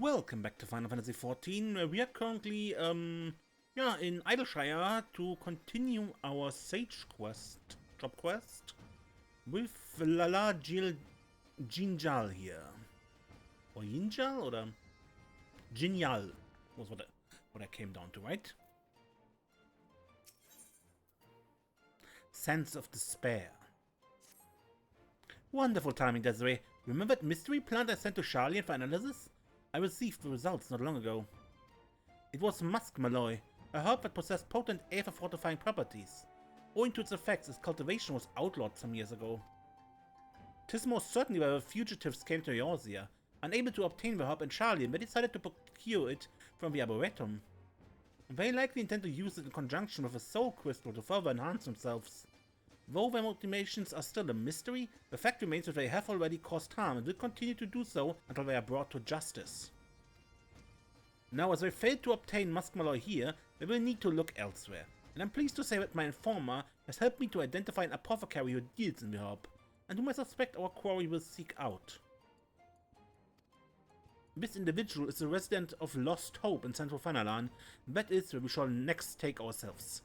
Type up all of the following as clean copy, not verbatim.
Welcome back to Final Fantasy XIV. We are currently, in Idleshire to continue our Sage quest, job quest, with Lalah Jinjahl here. Or Jinjahl, or Jinjahl was what I came down to, right? Sense of despair. Wonderful timing, Desiree. Remember that mystery plant I sent to Charlian for analysis? I received the results not long ago. It was muskmalloy, a herb that possessed potent aether-fortifying properties. Owing to its effects, its cultivation was outlawed some years ago. 'Tis most certainly where the fugitives came to Eorzea. Unable to obtain the herb in Charlian, they decided to procure it from the Arboretum. They likely intend to use it in conjunction with a soul crystal to further enhance themselves. Though their motivations are still a mystery, the fact remains that they have already caused harm and will continue to do so until they are brought to justice. Now, as they failed to obtain muskmalloy here, they will need to look elsewhere, and I'm pleased to say that my informer has helped me to identify an apothecary who deals in the herb, and whom I suspect our quarry will seek out. This individual is a resident of Lost Hope in Central Fanalan, and that is where we shall next take ourselves.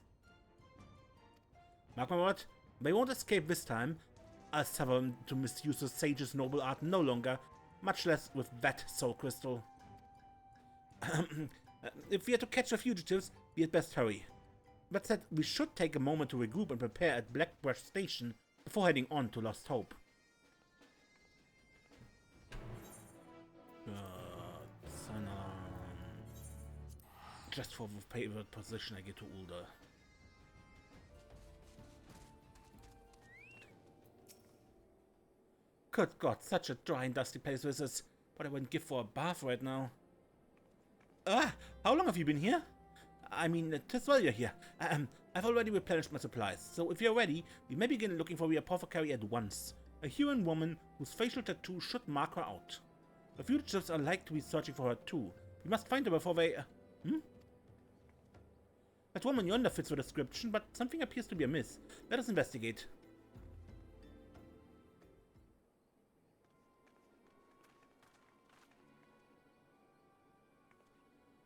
Mark my word, they won't escape this time. I'll suffer them to misuse the sage's noble art no longer, much less with that soul crystal. If we are to catch the fugitives, we had best hurry. That said, we should take a moment to regroup and prepare at Blackbrush Station before heading on to Lost Hope. Just for the favorite position I get to Ulder. Good God, such a dry and dusty place this is. What I wouldn't give for a bath right now. How long have you been here? I mean, 'tis well you're here. I've already replenished my supplies, so if you're ready, we may begin looking for the apothecary at once. A human woman whose facial tattoo should mark her out. The fugitives are like to be searching for her too. We must find her before they... That woman yonder fits the description, but something appears to be amiss. Let us investigate.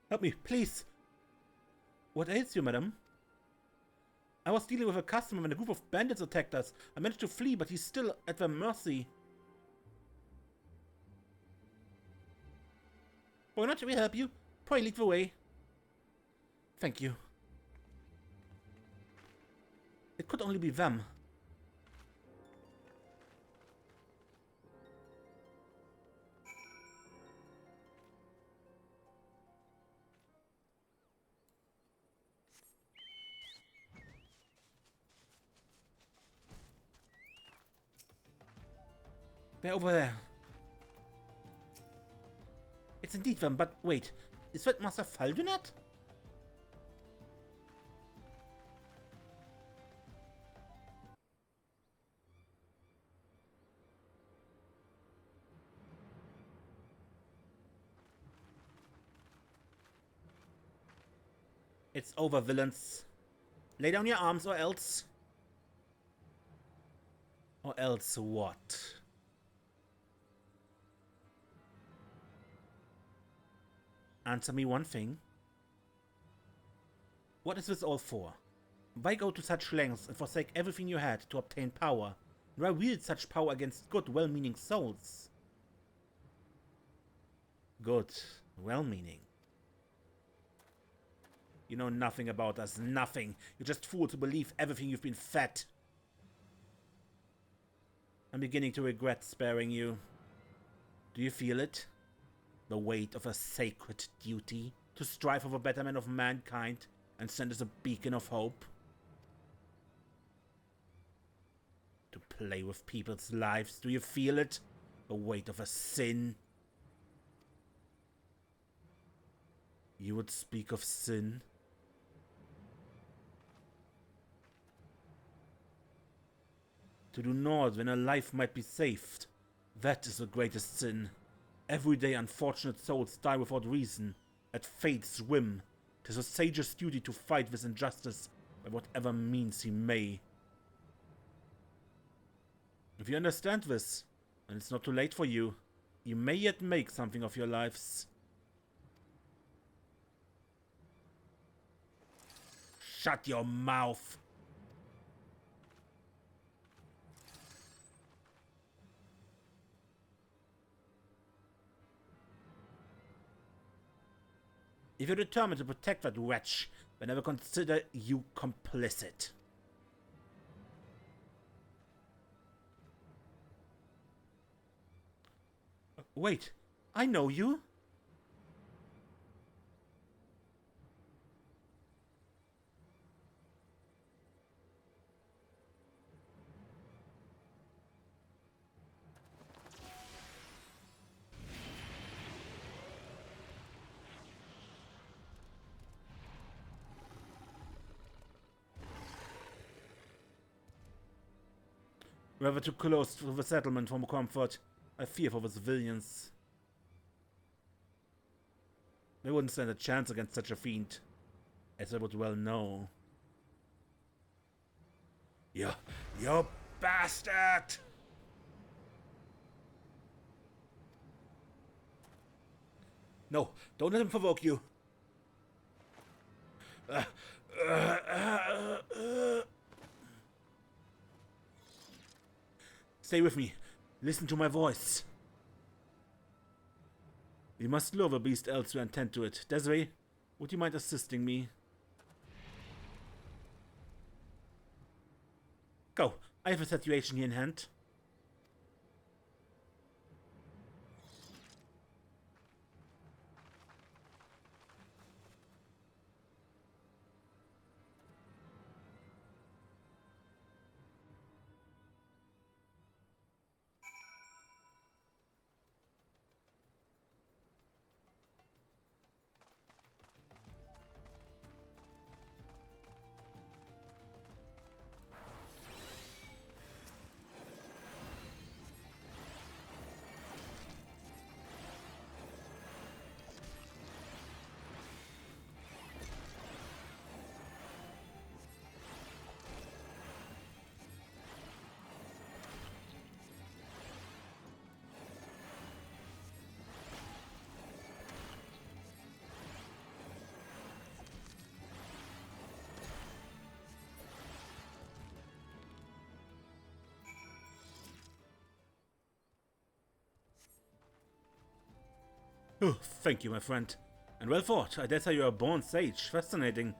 Help me, please! What ails you, madam? I was dealing with a customer when a group of bandits attacked us. I managed to flee, but he's still at their mercy. Why not we help you? Pray lead the way. Thank you. It could only be them. They're over there. It's indeed them, but wait. Is that Master Faldunet? It's over, villains. Lay down your arms or else... Or else what? Answer me one thing. What is this all for? Why go to such lengths and forsake everything you had to obtain power? Why wield such power against good, well-meaning souls? Good, well-meaning. You know nothing about us, nothing. You're just fooled to believe everything you've been fed. I'm beginning to regret sparing you. Do you feel it? The weight of a sacred duty to strive for the betterment of mankind and send us a beacon of hope? To play with people's lives, do you feel it? The weight of a sin? You would speak of sin? To do naught when a life might be saved, that is the greatest sin. Everyday unfortunate souls die without reason, at fate's whim. 'Tis a sage's duty to fight this injustice by whatever means he may. If you understand this, then it's not too late for you. You may yet make something of your lives. Shut your mouth. If you're determined to protect that wretch, then I will consider you complicit. Wait, I know you. We are too close to the settlement for comfort. I fear for the civilians. They wouldn't stand a chance against such a fiend, as I would well know. You bastard! No, don't let him provoke you. Stay with me. Listen to my voice. We must lure the beast elsewhere and tend to it. Desiree, would you mind assisting me? Go. I have a situation here in hand. Oh, thank you, my friend. And well fought. I dare say you are a born sage. Fascinating.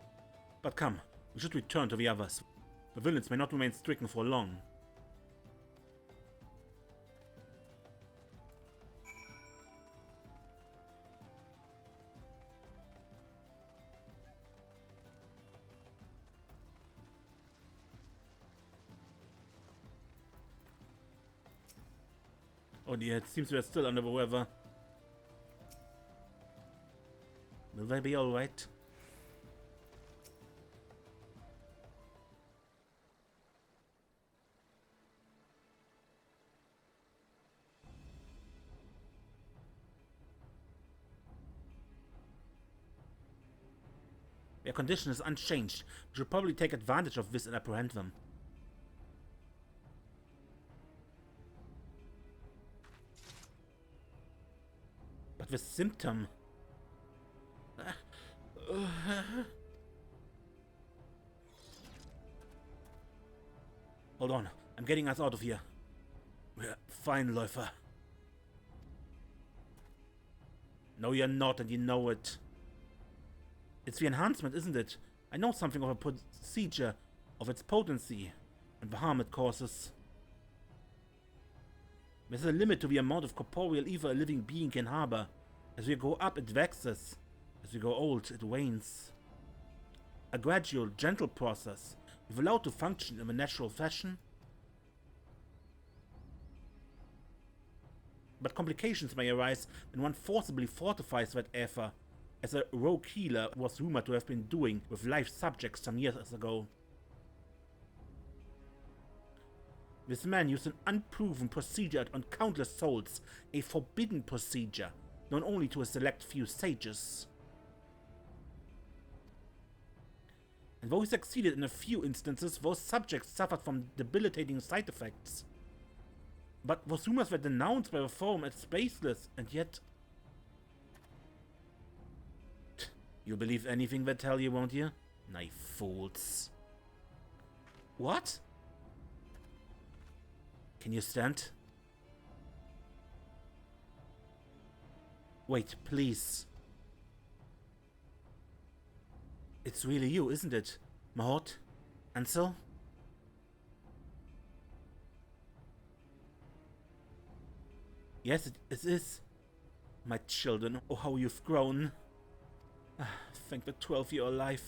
But come, we should return to the others. The villains may not remain stricken for long. Oh dear, it seems we are still under the weather. Will they be alright? Their condition is unchanged. We should probably take advantage of this and apprehend them. But the symptom... Hold on, I'm getting us out of here. We're fine, Läufer. No, you're not, and you know it. It's the enhancement, isn't it? I know something of a procedure, of its potency, and the harm it causes. There's a limit to the amount of corporeal ether a living being can harbor. As we go up, it waxes. As we grow old, it wanes. A gradual, gentle process, if allowed to function in a natural fashion. But complications may arise when one forcibly fortifies that ether, as a rogue healer was rumored to have been doing with live subjects some years ago. This man used an unproven procedure on countless souls, a forbidden procedure, known only to a select few sages. And though he succeeded in a few instances, those subjects suffered from debilitating side effects. But those rumors were denounced by the forum as baseless, and yet... You'll believe anything they tell you, won't you? Naive fools. What? Can you stand? Wait, please. It's really you, isn't it? Mahort? Ansel? Yes, it is. My children, oh how you've grown. Thank the 12 you're alive.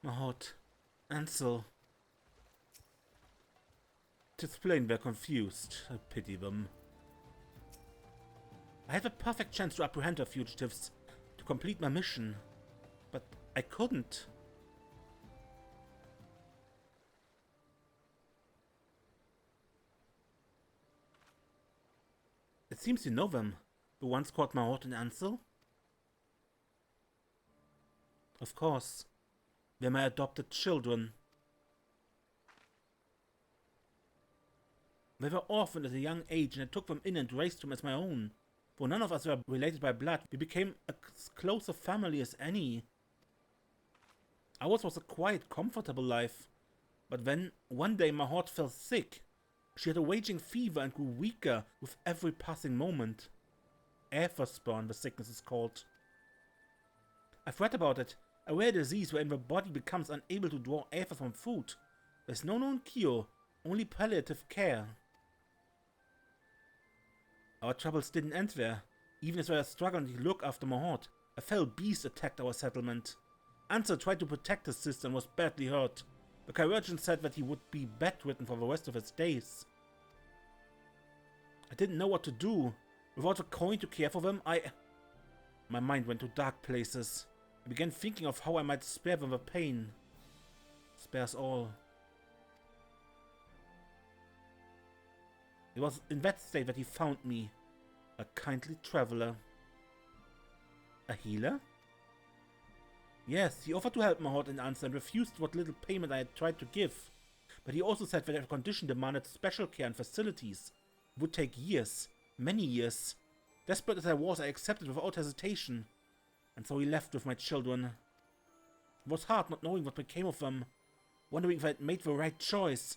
Mahort, Ansel. Tis plain they're confused. I pity them. I had a perfect chance to apprehend the fugitives, to complete my mission, but I couldn't. It seems you know them, the ones called Mahort and Ansel? Of course. They're my adopted children. They were orphaned at a young age and I took them in and raised them as my own. For none of us were related by blood, we became as close a family as any. Ours was a quiet, comfortable life. But then, one day Mahort fell sick. She had a raging fever and grew weaker with every passing moment. Aetherspawn, the sickness is called. I've read about it. A rare disease wherein the body becomes unable to draw aether from food. There's no known cure, only palliative care. Our troubles didn't end there. Even as we were struggling to look after Mahort, a fell beast attacked our settlement. Ansel tried to protect his sister and was badly hurt. The chirurgeon said that he would be bedridden for the rest of his days. I didn't know what to do. Without a coin to care for them, My mind went to dark places. I began thinking of how I might spare them the pain. Spare us all. It was in that state that he found me. A kindly traveler. A healer? Yes, he offered to help Mahort and Ansel and refused what little payment I had tried to give. But he also said that if a condition demanded special care and facilities, it would take years, many years. Desperate as I was, I accepted without hesitation. And so he left with my children. It was hard not knowing what became of them, wondering if I had made the right choice.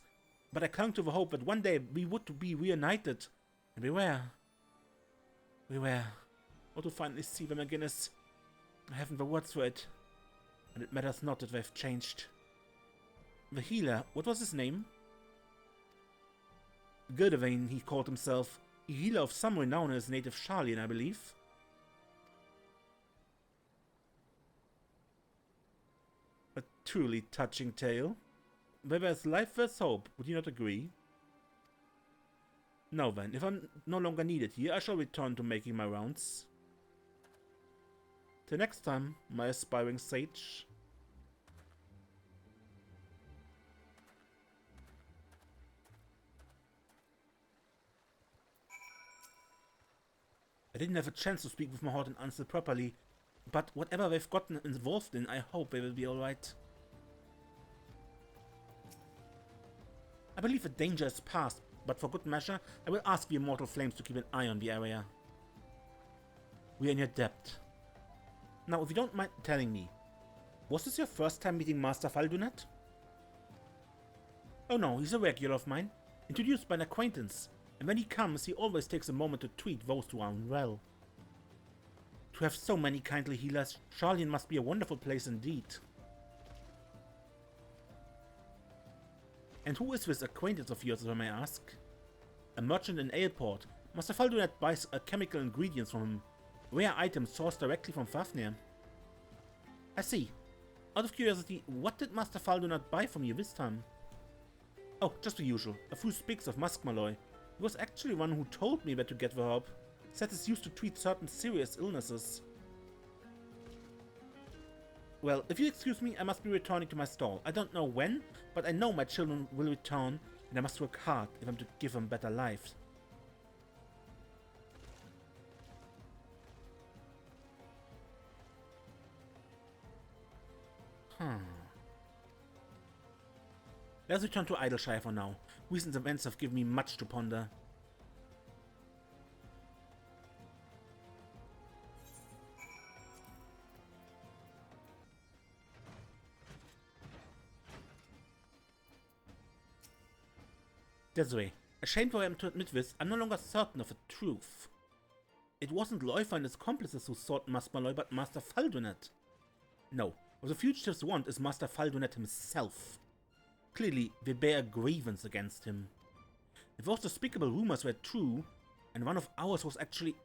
But I clung to the hope that one day we would be reunited. And we were. Or to finally see them again is... I haven't the words for it. And it matters not that they've changed. The healer, what was his name? Gildavain, he called himself. A healer of some renown in his native Sharlayan, I believe. A truly touching tale. Where there's life, there's hope. Would you not agree? Now then, if I'm no longer needed here, I shall return to making my rounds. Till next time, my aspiring sage. I didn't have a chance to speak with Mahort and Ansel properly, but whatever they've gotten involved in, I hope they will be alright. I believe the danger is past, but for good measure, I will ask the Immortal Flames to keep an eye on the area. We are in your debt. Now, if you don't mind telling me, was this your first time meeting Master Faldunet? Oh no, he's a regular of mine, introduced by an acquaintance, and when he comes, he always takes a moment to treat those who are unwell. To have so many kindly healers, Sharlayan must be a wonderful place indeed. And who is this acquaintance of yours, if I may ask? A merchant in Aleport. Master Faldunet buys chemical ingredients from him, rare items sourced directly from Fafnir. I see. Out of curiosity, what did Master Faldunet buy from you this time? Oh, just the usual. A few spigs of muskmalloy. He was actually one who told me where to get the herb. Said it's used to treat certain serious illnesses. Well, if you excuse me, I must be returning to my stall. I don't know when, but I know my children will return, and I must work hard if I'm to give them better lives. Let's return to Idleshire for now. Recent events have given me much to ponder. Desiree, ashamed for him to admit this, I'm no longer certain of the truth. It wasn't Läufer and his accomplices who sought Muskmalloy, but Master Faldunet. No, what the fugitives want is Master Faldunet himself. Clearly, they bear a grievance against him. If those despicable rumors were true, and one of ours was actually...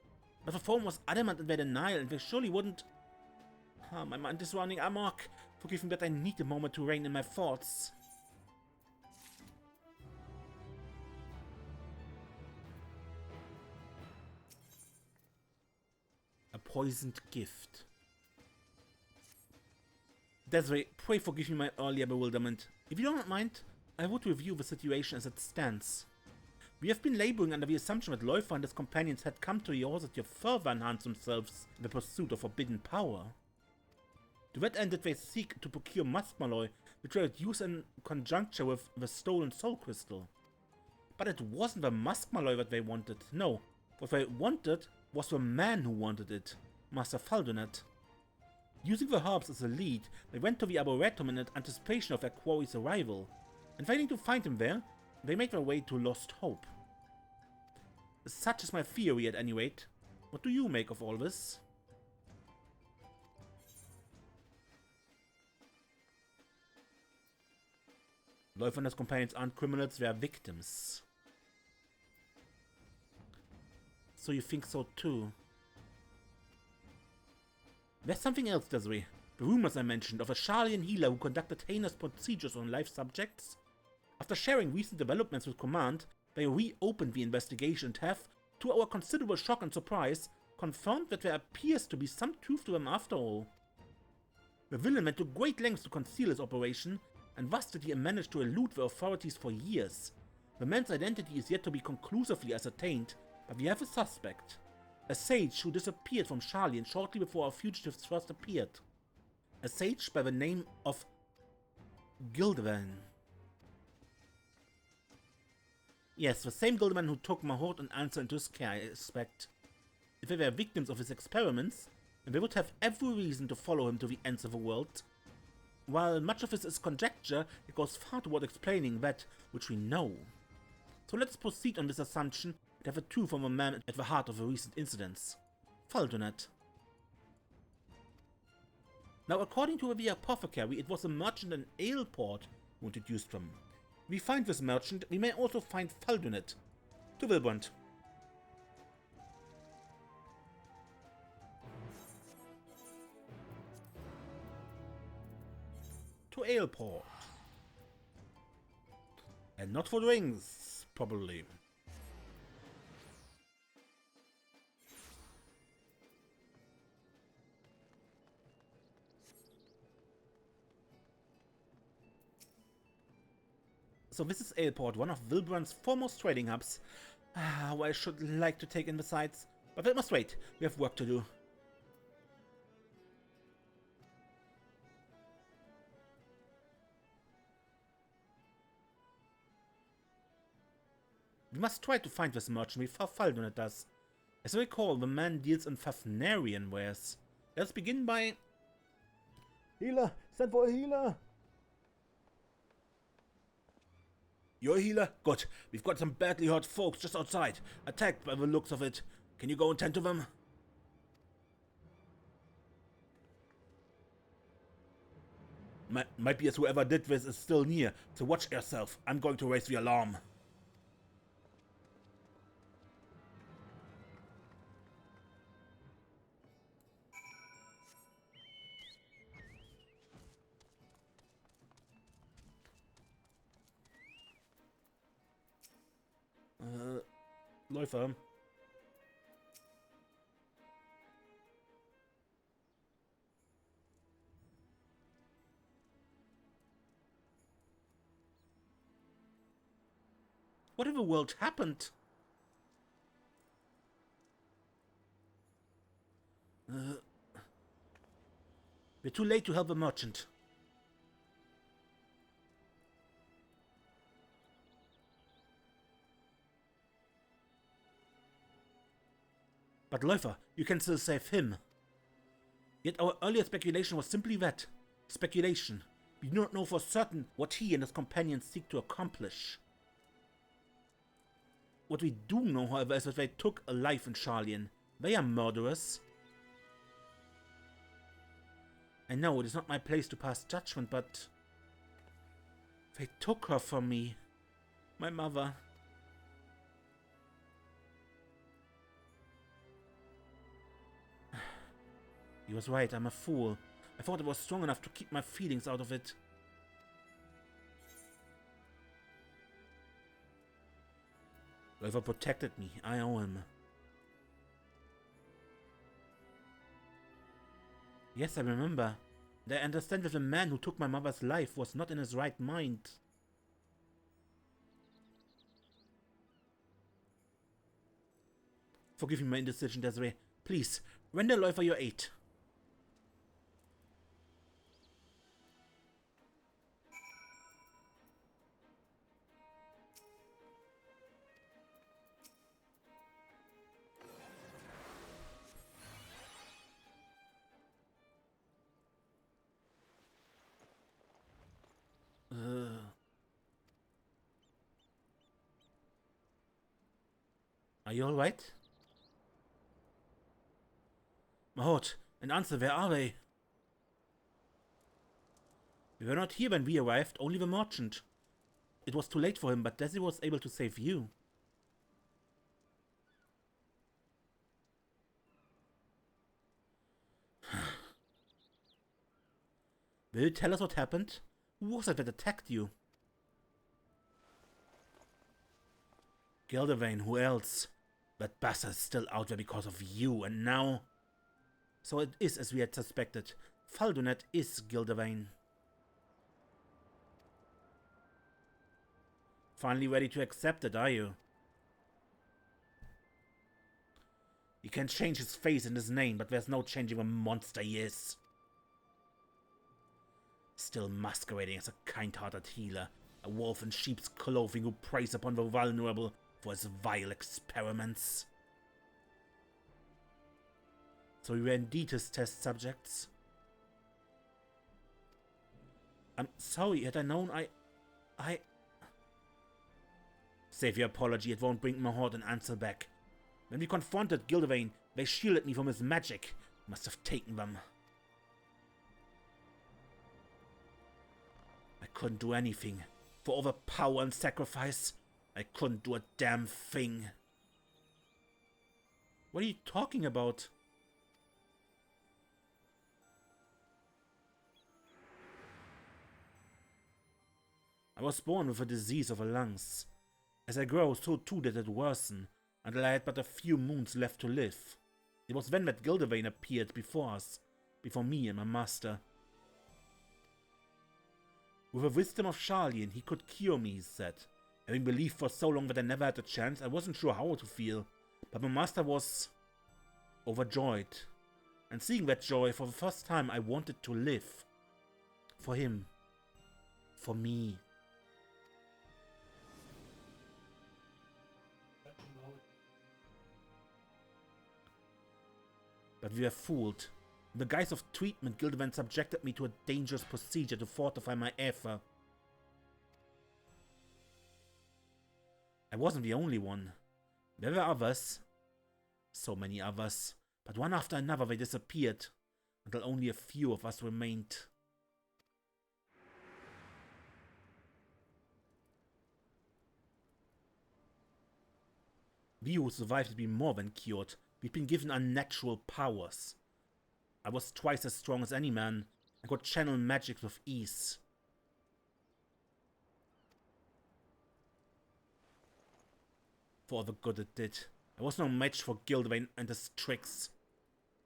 But the forum was adamant in their denial, and they surely wouldn't... My mind is running amok. Forgive me, but I need a moment to rein in my thoughts. A poisoned gift. Desiree, pray forgive me my earlier bewilderment. If you don't mind, I would review the situation as it stands. We have been laboring under the assumption that Läufer and his companions had come to Eorzea to further enhance themselves in the pursuit of forbidden power. To that end did they seek to procure Muskmalloy, which they would use in conjunction with the stolen soul crystal. But it wasn't the Muskmalloy that they wanted, no. What they wanted was the man who wanted it, Master Faldunet. Using the herbs as a lead, they went to the Arboretum in anticipation of their quarry's arrival, and failing to find him there, they made their way to Lost Hope. Such is my theory at any rate. What do you make of all this? Läufer and his companions aren't criminals, they are victims. So you think so too? There's something else, Desiree. The rumors I mentioned of a Sharlayan healer who conducted heinous procedures on life subjects. After sharing recent developments with Command, they reopened the investigation and have, to our considerable shock and surprise, confirmed that there appears to be some truth to them after all. The villain went to great lengths to conceal his operation, and thus did he manage to elude the authorities for years. The man's identity is yet to be conclusively ascertained, but we have a suspect. A sage who disappeared from Sharlayan shortly before our fugitives first appeared. A sage by the name of Gildevan. Yes, the same Gildevan who took Mahort and Answer into his care, I expect. If they were victims of his experiments, then they would have every reason to follow him to the ends of the world. While much of this is conjecture, it goes far toward explaining that which we know. So let's proceed on this assumption and have a truth from a man at the heart of the recent incidents. Faldunet. Now, according to the apothecary, it was a merchant in Aleport who introduced them. We find this merchant, we may also find Faldunet. To Wilbrand. To Aleport. And not for drinks, probably. So this is Aleport, one of Wilbrand's foremost trading hubs. Who I should like to take in the sights, but that must wait. We have work to do. We must try to find this merchant before Faldunet does. As I recall, the man deals in Fafnarian wares. Let's begin by... Healer! Send for a healer! You're a healer? Good. We've got some badly hurt folks just outside. Attacked by the looks of it. Can you go and tend to them? Might be as whoever did this is still near, so watch yourself. I'm going to raise the alarm. Läufer. What in the world happened? We're too late to help the merchant. But Läufer, you can still save him. Yet our earlier speculation was simply that. Speculation. We do not know for certain what he and his companions seek to accomplish. What we do know, however, is that they took a life in Sharlayan. They are murderers. I know it is not my place to pass judgment, but they took her from me. My mother. He was right, I'm a fool. I thought I was strong enough to keep my feelings out of it. Whoever protected me, I owe him. Yes, I remember. And I understand that the man who took my mother's life was not in his right mind. Forgive me my indecision, Desiree. Please, render Läufer your aid. Are you alright? Mahot and Ansel, where are they? We were not here when we arrived, only the merchant. It was too late for him, but Desi was able to save you. Will you tell us what happened? Who was it that attacked you? Gildervain, who else? That bastard is still out there because of you, and now... So it is as we had suspected. Faldonet is Gildervain. Finally ready to accept it, are you? He can change his face and his name, but there's no changing the monster he is. Still masquerading as a kind-hearted healer, a wolf in sheep's clothing who preys upon the vulnerable for his vile experiments. So we were indeed his test subjects. I'm sorry, had I known I... Save your apology, it won't bring Mahot and Ansel back. When we confronted Gildervain, they shielded me from his magic. Must have taken them. I couldn't do anything. For all the power and sacrifice, I couldn't do a damn thing. What are you talking about? I was born with a disease of the lungs. As I grew, so too did it worsen, until I had but a few moons left to live. It was then that Gildervain appeared before us, before me and my master. With the wisdom of Sharlayan, he could cure me, he said. Having believed for so long that I never had a chance, I wasn't sure how to feel. But my master was overjoyed. And seeing that joy, for the first time I wanted to live. For him. For me. But we were fooled. In the guise of treatment, Gildervain subjected me to a dangerous procedure to fortify my aether. I wasn't the only one. There were others. So many others. But one after another they disappeared, until only a few of us remained. We who survived had been more than cured. We'd been given unnatural powers. I was twice as strong as any man, and could channel magic with ease. For all the good it did, I was no match for Gildervain and his tricks.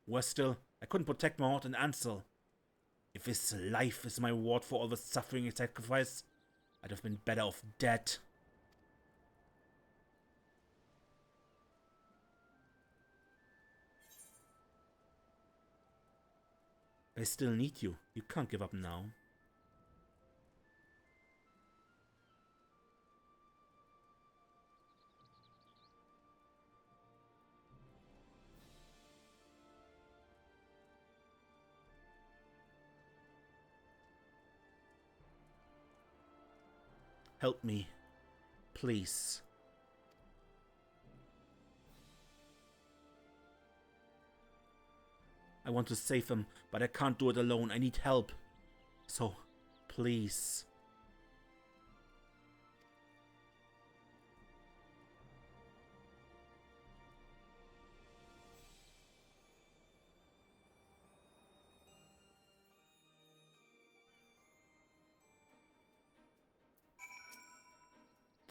Worse still, I couldn't protect Mahot and Ansel. If his life is my reward for all the suffering and sacrifice, I'd have been better off dead. I still need you. You can't give up now. Help me. Please. I want to save him, but I can't do it alone. I need help. So, please.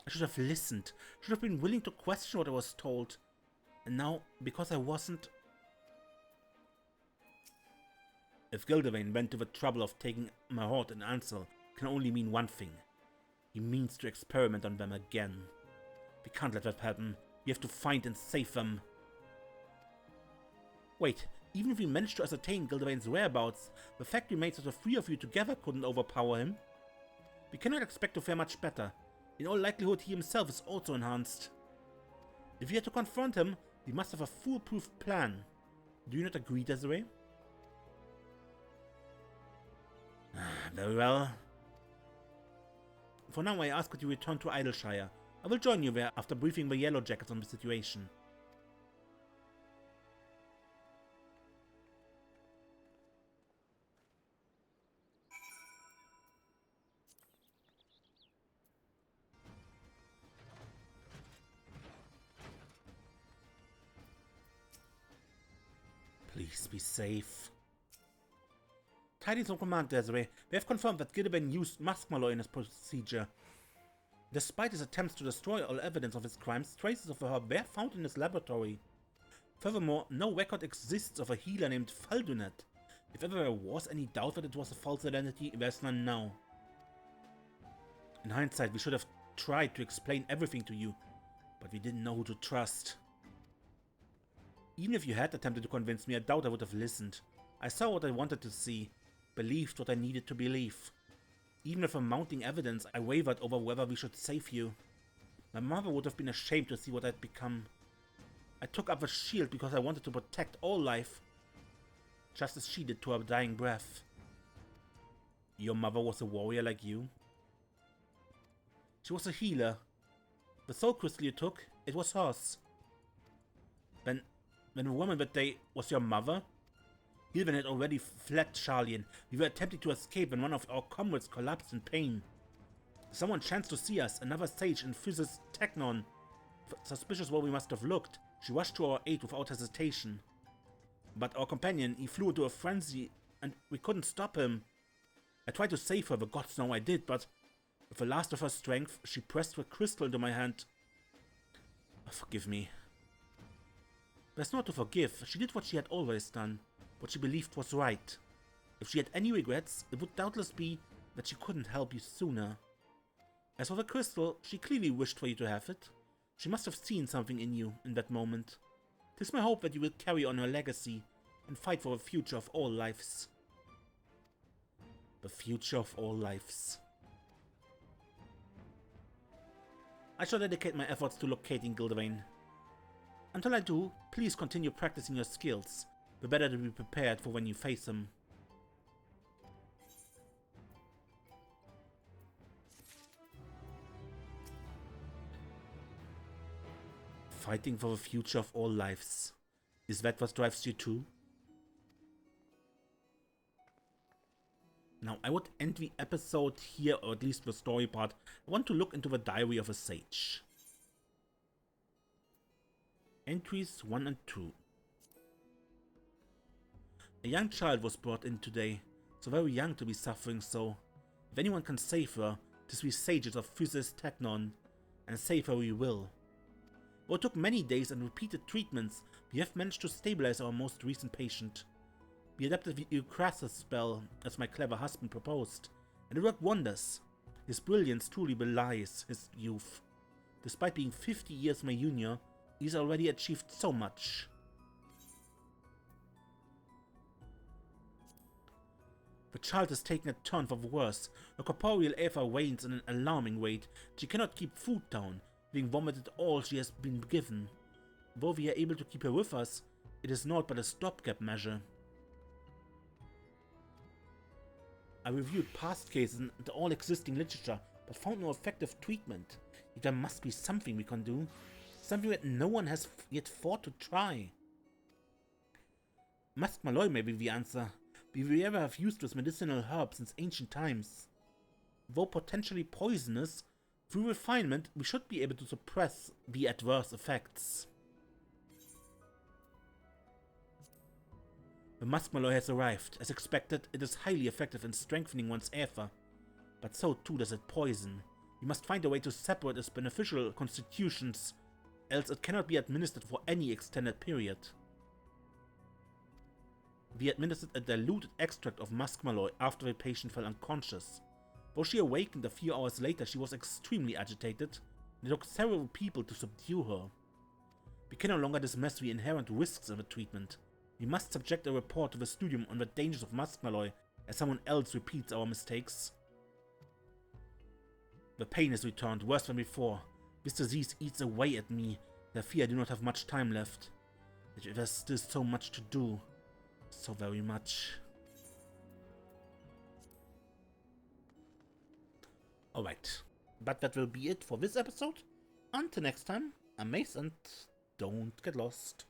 I should have listened. Should have been willing to question what I was told. And now, because I wasn't... If Gildevain went to the trouble of taking Mahort and Ansel, it can only mean one thing. He means to experiment on them again. We can't let that happen. We have to find and save them. Wait, even if we managed to ascertain Gildevain's whereabouts, the fact remains that the three of you together couldn't overpower him. We cannot expect to fare much better. In all likelihood, he himself is also enhanced. If we are to confront him, we must have a foolproof plan. Do you not agree, Desiree? Very well. For now, I ask that you return to Idleshire. I will join you there after briefing the Yellow Jackets on the situation. Please be safe. Tidings on command, Desiree. We have confirmed that Gildevain used Muskmalloy in his procedure. Despite his attempts to destroy all evidence of his crimes, traces of the herb were found in his laboratory. Furthermore, no record exists of a healer named Faldunet. If ever there was any doubt that it was a false identity, there's none now. In hindsight, we should have tried to explain everything to you, but we didn't know who to trust. Even if you had attempted to convince me, I doubt I would have listened. I saw what I wanted to see, believed what I needed to believe. Even with mounting evidence, I wavered over whether we should save you. My mother would have been ashamed to see what I'd become. I took up the shield because I wanted to protect all life, just as she did to her dying breath. Your mother was a warrior like you? She was a healer. The soul crystal you took, it was hers. When the woman that day was your mother? Gildevain had already fled Sharlayan. We were attempting to escape when one of our comrades collapsed in pain. Someone chanced to see us, another sage in Physis Technon. Suspicious where we must have looked, she rushed to our aid without hesitation. But our companion, he flew into a frenzy, and we couldn't stop him. I tried to save her, the gods know I did, but with the last of her strength, she pressed the crystal into my hand. Forgive me. There's not to forgive. She did what she had always done. What she believed was right. If she had any regrets, it would doubtless be that she couldn't help you sooner. As for the crystal, she clearly wished for you to have it. She must have seen something in you in that moment. 'Tis my hope that you will carry on her legacy and fight for the future of all lives. The future of all lives. I shall dedicate my efforts to locating Gildevain. Until I do, please continue practicing your skills. The better to be prepared for when you face him. Fighting for the future of all lives. Is that what drives you too? Now, I would end the episode here, or at least the story part. I want to look into the diary of a sage. Entries 1 and 2. A young child was brought in today, so very young to be suffering so. If anyone can save her, 'tis we sages of Physis Technon, and save her we will. Though it took many days and repeated treatments, we have managed to stabilize our most recent patient. We adapted the Eucrasis spell, as my clever husband proposed, and it worked wonders. His brilliance truly belies his youth. Despite being 50 years my junior, he's already achieved so much. The child has taken a turn for the worse. Her corporeal aether wanes in an alarming rate. She cannot keep food down, being vomited all she has been given. Though we are able to keep her with us, it is naught but a stopgap measure. I reviewed past cases and all existing literature but found no effective treatment. Yet there must be something we can do. Something that no one has yet thought to try. Musk malloy may be the answer. We ever have used this medicinal herb since ancient times. Though potentially poisonous, through refinement we should be able to suppress the adverse effects. The musk malloy has arrived. As expected, it is highly effective in strengthening one's aether, but so too does it poison. We must find a way to separate its beneficial constitutions, else it cannot be administered for any extended period. We administered a diluted extract of musk malloy after the patient fell unconscious. Though she awakened a few hours later, she was extremely agitated, and it took several people to subdue her. We can no longer dismiss the inherent risks of the treatment. We must subject a report to the studium on the dangers of musk malloy, as someone else repeats our mistakes. The pain has returned, worse than before. This disease eats away at me. I fear I do not have much time left. Yet there's still so much to do. So very much. Alright, but that will be it for this episode. Until next time, amaze and don't get lost.